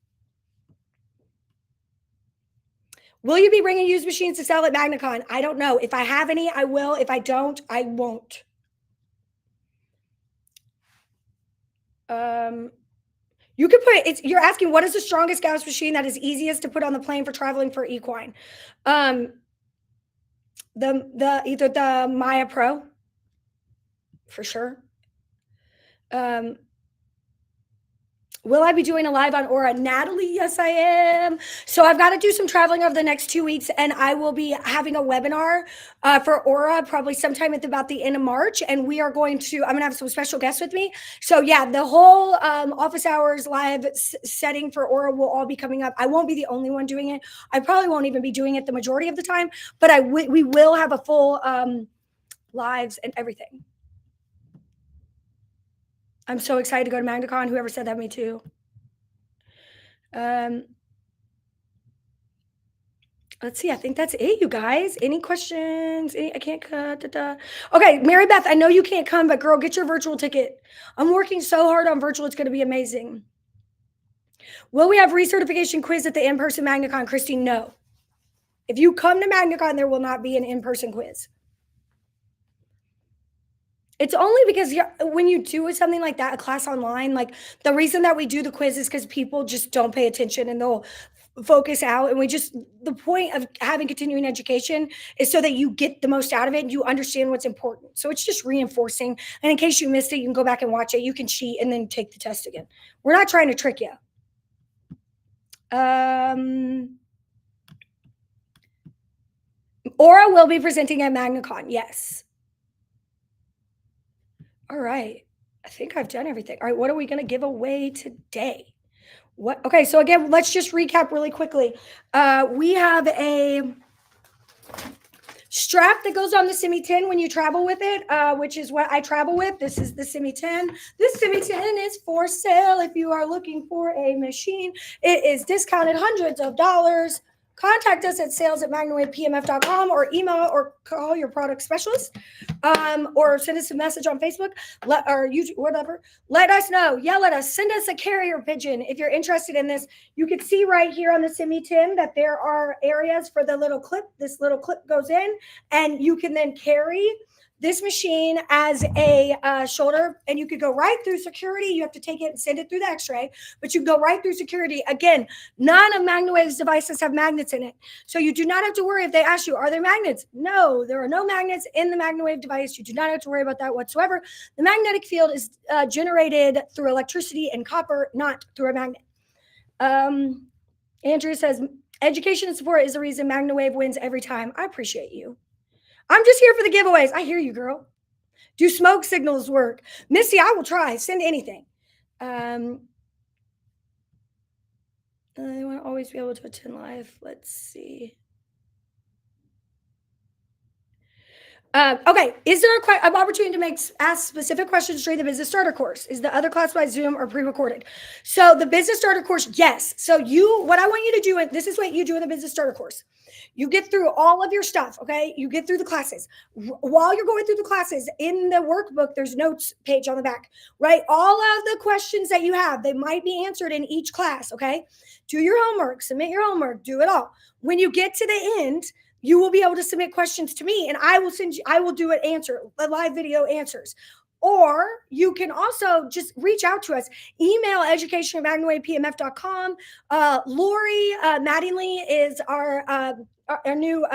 A: Will you be bringing used machines to sell at MagnaCon? I don't know. If I have any, I will. If I don't, I won't. You could put it. You're asking what is the strongest Gauss machine that is easiest to put on the plane for traveling for equine? The either the Maya Pro, for sure. Will I be doing a live on Aura? Natalie, yes, I am. So I've got to do some traveling over the next 2 weeks, and I will be having a webinar for Aura probably sometime at about the end of March. And we are I'm going to have some special guests with me. So yeah, the whole office hours live setting for Aura will all be coming up. I won't be the only one doing it. I probably won't even be doing it the majority of the time, but we will have a full lives and everything. I'm so excited to go to MagnaCon. Whoever said that, me too. Let's see. I think that's it, you guys. Any questions? I can't cut. Okay, Mary Beth, I know you can't come, but girl, get your virtual ticket. I'm working so hard on virtual. It's going to be amazing. Will we have recertification quiz at the in-person MagnaCon? Christine, no. If you come to MagnaCon, there will not be an in-person quiz. It's only because when you do something like that, a class online, like the reason that we do the quiz is because people just don't pay attention and they'll focus out. And the point of having continuing education is so that you get the most out of it and you understand what's important. So it's just reinforcing. And in case you missed it, you can go back and watch it. You can cheat and then take the test again. We're not trying to trick you. Aura will be presenting at MagnaCon. Yes. All right. I think I've done everything. All right. What are we going to give away today? Okay. So again, let's just recap really quickly. We have a strap that goes on the Simi 10 when you travel with it, which is what I travel with. This is the Simi 10. This Simi 10 is for sale if you are looking for a machine. It is discounted hundreds of dollars. Contact us at sales@magnawavepmf.com or email or call your product specialist, or send us a message on Facebook or YouTube, whatever. Let us know. Yell at us. Send us a carrier pigeon if you're interested in this. You can see right here on the Simi 10 that there are areas for the little clip. This little clip goes in, and you can then carry this machine as a shoulder, and you could go right through security. You have to take it and send it through the x-ray, but you can go right through security. Again, none of MagnaWave's devices have magnets in it. So you do not have to worry if they ask you, are there magnets? No, there are no magnets in the MagnaWave device. You do not have to worry about that whatsoever. The magnetic field is generated through electricity and copper, not through a magnet. Andrew says, education and support is the reason MagnaWave wins every time. I appreciate you. I'm just here for the giveaways. I hear you, girl. Do smoke signals work? Missy, I will try. Send anything. I want to always be able to attend live. Let's see. Okay. Is there an opportunity to ask specific questions during the business starter course? Is the other class by Zoom or pre-recorded? So the business starter course, yes. So what I want you to do, and this is what you do in the business starter course. You get through all of your stuff, okay? You get through the classes. While you're going through the classes, in the workbook, there's notes page on the back, right? All of the questions that you have, they might be answered in each class, okay? Do your homework, submit your homework, do it all. When you get to the end, you will be able to submit questions to me, and I will do a live video answers. Or you can also just reach out to us. Email education@magnawavepmf.com. Lori Mattingly is our new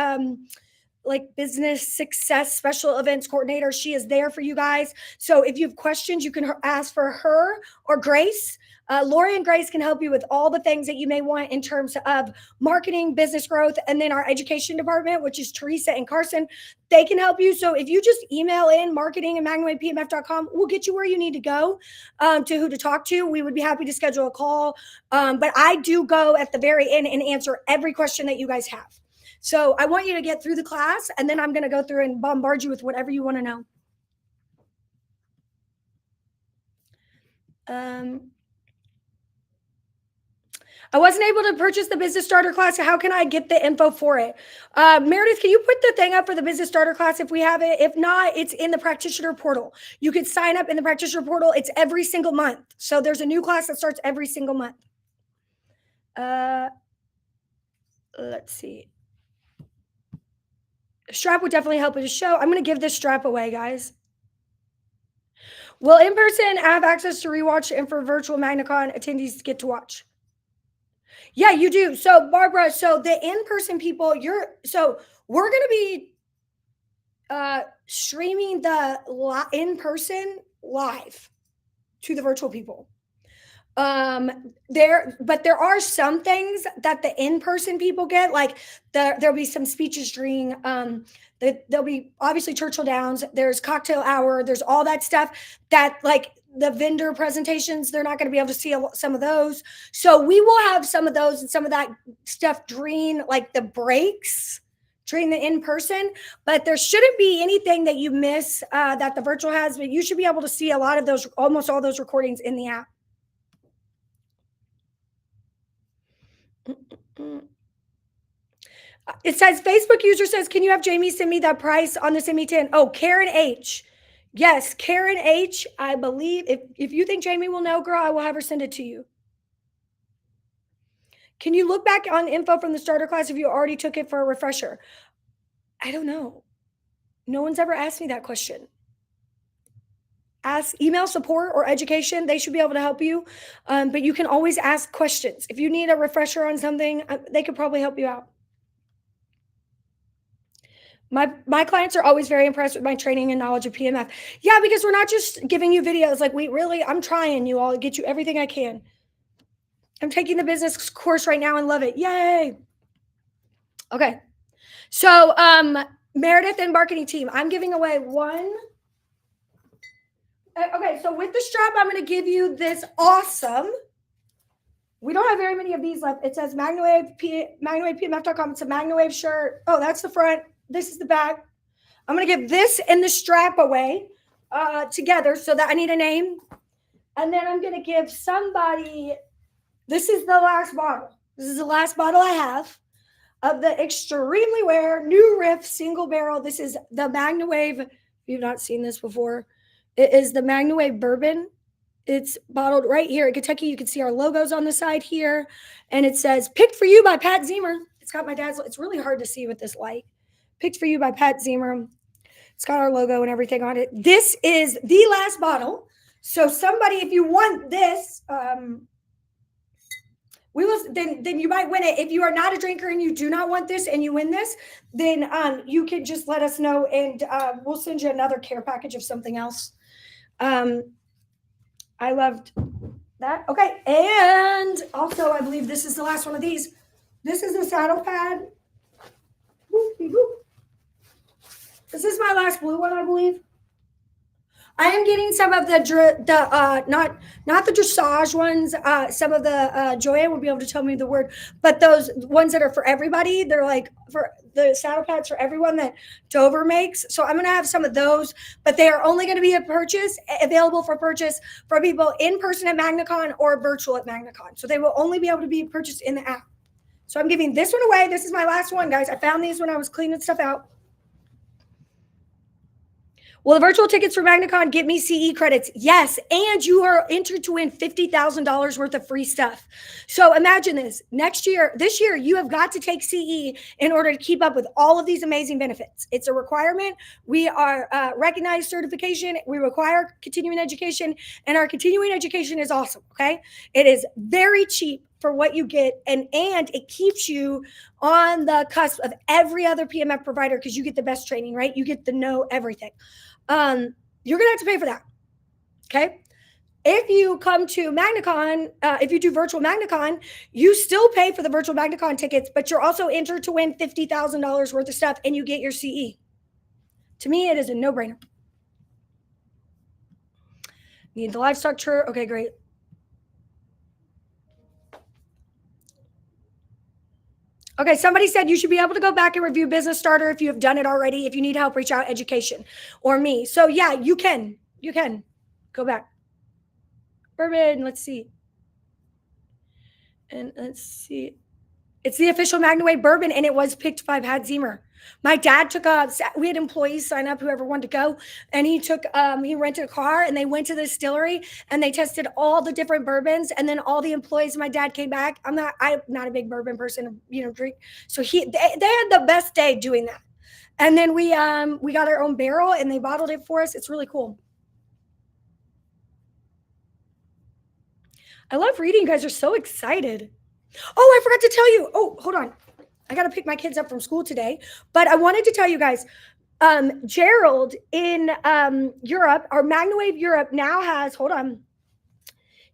A: like business success special events coordinator. She is there for you guys. So if you have questions, you can ask for her or Grace. Lori and Grace can help you with all the things that you may want in terms of marketing, business growth, and then our education department, which is Teresa and Carson. They can help you. So if you just email in marketing@magnawavepmf.com, we'll get you where you need to go, to who to talk to. We would be happy to schedule a call. But I do go at the very end and answer every question that you guys have. So I want you to get through the class, and then I'm going to go through and bombard you with whatever you want to know. I wasn't able to purchase the business starter class. How can I get the info for it? Meredith, can you put the thing up for the business starter class if we have it? If not, it's in the practitioner portal. You can sign up in the practitioner portal. It's every single month. So there's a new class that starts every single month. Let's see. Strap would definitely help with the show. I'm going to give this strap away, guys. Will in-person have access to rewatch and for virtual MagnaCon attendees get to watch? Yeah, you do. So Barbara, so the in-person people, we're going to be streaming the in-person live to the virtual people. There are some things that the in-person people get, like there'll be some speeches during, there'll be obviously Churchill Downs, there's cocktail hour, there's all that stuff that like the vendor presentations, they're not going to be able to see some of those. So we will have some of those and some of that stuff during like the breaks during the in-person, but there shouldn't be anything that you miss that the virtual has, but you should be able to see a lot of those, almost all those recordings in the app. It says Facebook user says, can you have Jamie send me that price on the Semi 10? Oh, Karen H. Yes, Karen H. I believe if you think Jamie will know, girl, I will have her send it to you. Can you look back on info from the starter class if you already took it for a refresher? I don't know. No one's ever asked me that question. Ask email support or education. They should be able to help you. But you can always ask questions. If you need a refresher on something, they could probably help you out. My clients are always very impressed with my training and knowledge of PMF. Yeah, because we're not just giving you videos. Like I'm trying you all to get you everything I can. I'm taking the business course right now and love it. Yay. Okay. So Meredith and marketing team, I'm giving away one. Okay, so with the strap, I'm going to give you this awesome. We don't have very many of these left. It says MagnaWave, MagnaWavePMF.com. It's a MagnaWave shirt. Oh, that's the front. This is the back. I'm going to give this and the strap away together so that I need a name. And then I'm going to give somebody, this is the last bottle. This is the last bottle I have of the extremely rare new riff single barrel. This is the MagnaWave. If you've not seen this before, it is the MagnaWave bourbon. It's bottled right here in Kentucky. You can see our logos on the side here. And it says, picked for you by Pat Zemer. It's got my dad's, it's really hard to see with this light. Picked for you by Pat Zemer. It's got our logo and everything on it. This is the last bottle. So somebody, if you want this, then you might win it. If you are not a drinker and you do not want this and you win this, then you can just let us know and we'll send you another care package of something else. I loved that. Okay. And also, I believe this is the last one of these. This is the saddle pad. This is my last blue one, I believe. I am getting some of the not the dressage ones. Some of the Joanne will be able to tell me the word, but those ones that are for everybody, they're like for the saddle pads for everyone that Dover makes. So I'm going to have some of those, but they are only going to be available for purchase for people in person at MagnaCon or virtual at MagnaCon. So they will only be able to be purchased in the app. So I'm giving this one away. This is my last one, guys. I found these when I was cleaning stuff out. Will the virtual tickets for MagnaCon get me CE credits? Yes, and you are entered to win $50,000 worth of free stuff. So imagine this. This year, you have got to take CE in order to keep up with all of these amazing benefits. It's a requirement. We are recognized certification. We require continuing education, and our continuing education is awesome, okay? It is very cheap for what you get, and it keeps you on the cusp of every other PMF provider because you get the best training, right? You get to know everything. You're gonna have to pay for that. Okay. If you come to MagnaCon, if you do virtual MagnaCon, you still pay for the virtual MagnaCon tickets, but you're also entered to win $50,000 worth of stuff and you get your CE. To me, it is a no-brainer. Need the livestock tour. Okay, great. Okay, somebody said you should be able to go back and review Business Starter if you have done it already. If you need help, reach out education or me. So yeah, you can. You can. Go back. Bourbon, let's see. And let's see. It's the official MagnaWave bourbon, and it was picked by Pat Zemer. My dad took we had employees sign up, whoever wanted to go, and he rented a car and they went to the distillery and they tested all the different bourbons, and then all the employees, my dad came back. I'm not a big bourbon person, drink. So they had the best day doing that. And then we got our own barrel and they bottled it for us. It's really cool. I love reading. You guys are so excited. Oh, I forgot to tell you. Oh, hold on. I got to pick my kids up from school today. But I wanted to tell you guys, Gerald in Europe, or MagnaWave Europe now has, hold on.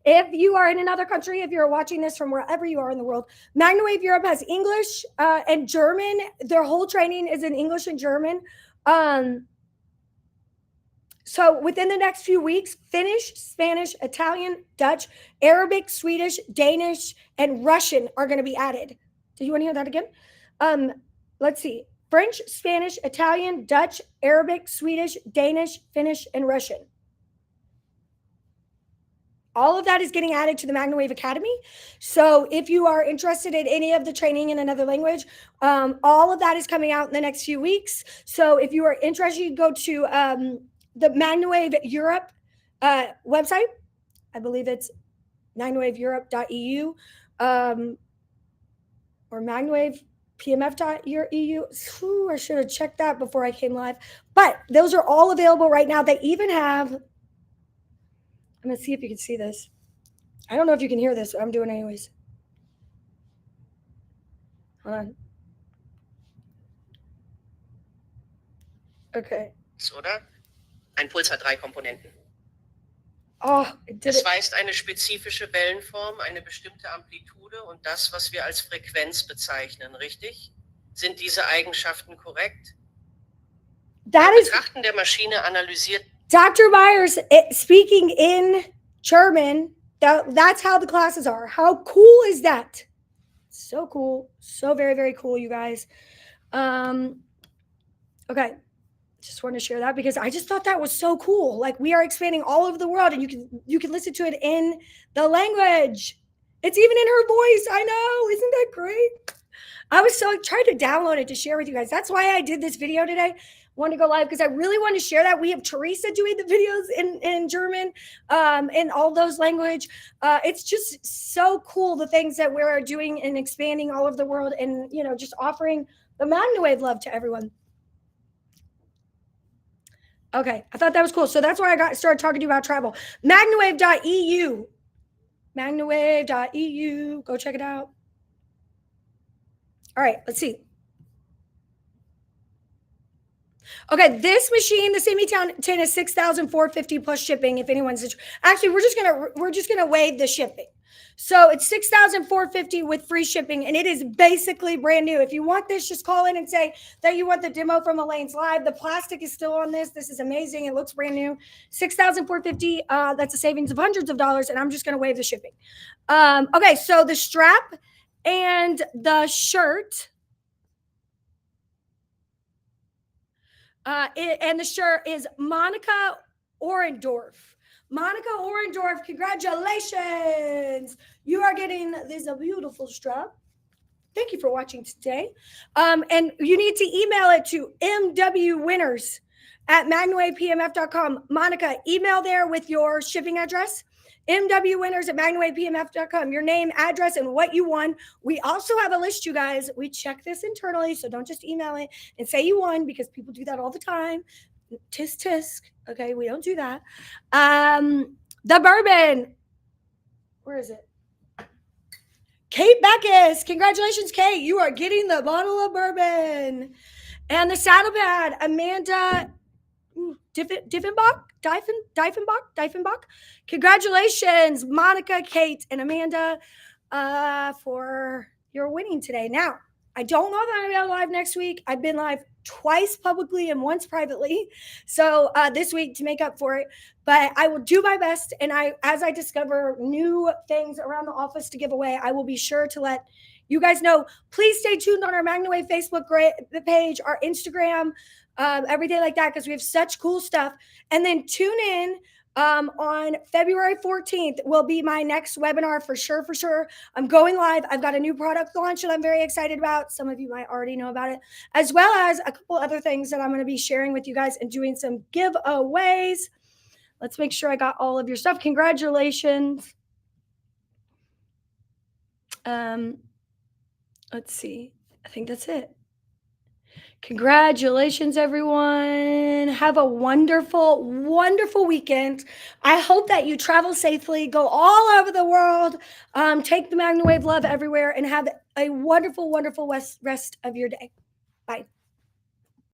A: If you are in another country, if you're watching this from wherever you are in the world, MagnaWave Europe has English and German. Their whole training is in English and German. So within the next few weeks, Finnish, Spanish, Italian, Dutch, Arabic, Swedish, Danish, and Russian are going to be added. Do you want to hear that again? Let's see. French, Spanish, Italian, Dutch, Arabic, Swedish, Danish, Finnish, and Russian. All of that is getting added to the MagnaWave Academy. So if you are interested in any of the training in another language, all of that is coming out in the next few weeks. So if you are interested, you go to the MagnaWave Europe website. I believe it's MagnaWaveEurope.eu or MagnaWavePMF.eu. I should have checked that before I came live. But those are all available right now. They even have, I'm going to see if you can see this. I don't know if you can hear this, but I'm doing it anyways. Hold on. Okay.
B: Oder? Ein Puls hat 3 Komponenten.
A: Oh,
B: es weist eine spezifische Wellenform, eine bestimmte Amplitude und das, was wir als Frequenz bezeichnen, richtig? Sind diese Eigenschaften korrekt?
A: That is
B: Betrachten der Maschine analysiert.
A: Dr. Myers speaking in German. That's how the classes are. How cool is that? So cool. So very, very cool, you guys. Okay. Just wanted to share that because I just thought that was so cool. Like, we are expanding all over the world, and you can listen to it in the language. It's even in her voice. I know. Isn't that great? I was so trying to download it to share with you guys. That's why I did this video today. Want to go live because I really want to share that. We have Teresa doing the videos in German, in all those language. It's just so cool, the things that we're doing and expanding all over the world, and just offering the MagnaWave love to everyone. Okay, I thought that was cool. So that's why I started talking to you about travel. MagnaWave.eu. MagnaWave.eu. Go check it out. All right, let's see. Okay, this machine, the Semi-10 is $6,450 plus shipping. If anyone's interested, actually, we're just gonna waive the shipping. So it's $6,450 with free shipping, and it is basically brand new. If you want this, just call in and say that you want the demo from Alane's live. The plastic is still on this. This is amazing. It looks brand new. $6,450. That's a savings of hundreds of dollars, and I'm just gonna waive the shipping. Okay, so the strap and the shirt. And the shirt is Monica Orendorf. Monica Orendorf, congratulations. You are getting this a beautiful strap. Thank you for watching today. And you need to email it to mwwinners@magnawavepmf.com. Monica, email there with your shipping address. mwwinners@magnawavepmf.com. Your name, address, and what you won. We also have a list, you guys. We check this internally, so don't just email it and say you won, because people do that all the time. Tisk tisk. Okay, we don't do that. The bourbon. Where is it? Kate Beckus. Congratulations, Kate. You are getting the bottle of bourbon. And the saddle pad, Amanda Diefenbach. Congratulations, Monica, Kate, and Amanda, for your winning today. Now, I don't know that I'm going to be live next week. I've been live twice publicly and once privately. So this week to make up for it. But I will do my best. And as I discover new things around the office to give away, I will be sure to let you guys know. Please stay tuned on our MagnaWave Facebook page, our Instagram, every day like that, because we have such cool stuff. And then tune in on February 14th will be my next webinar for sure. I'm going live. I've got a new product launch that I'm very excited about. Some of you might already know about it, as well as a couple other things that I'm going to be sharing with you guys and doing some giveaways. Let's make sure I got all of your stuff. Congratulations. Let's see. I think that's it. Congratulations, everyone. Have a wonderful, wonderful weekend. I hope that you travel safely, go all over the world, take the MagnaWave love everywhere, and have a wonderful, wonderful rest of your day. Bye.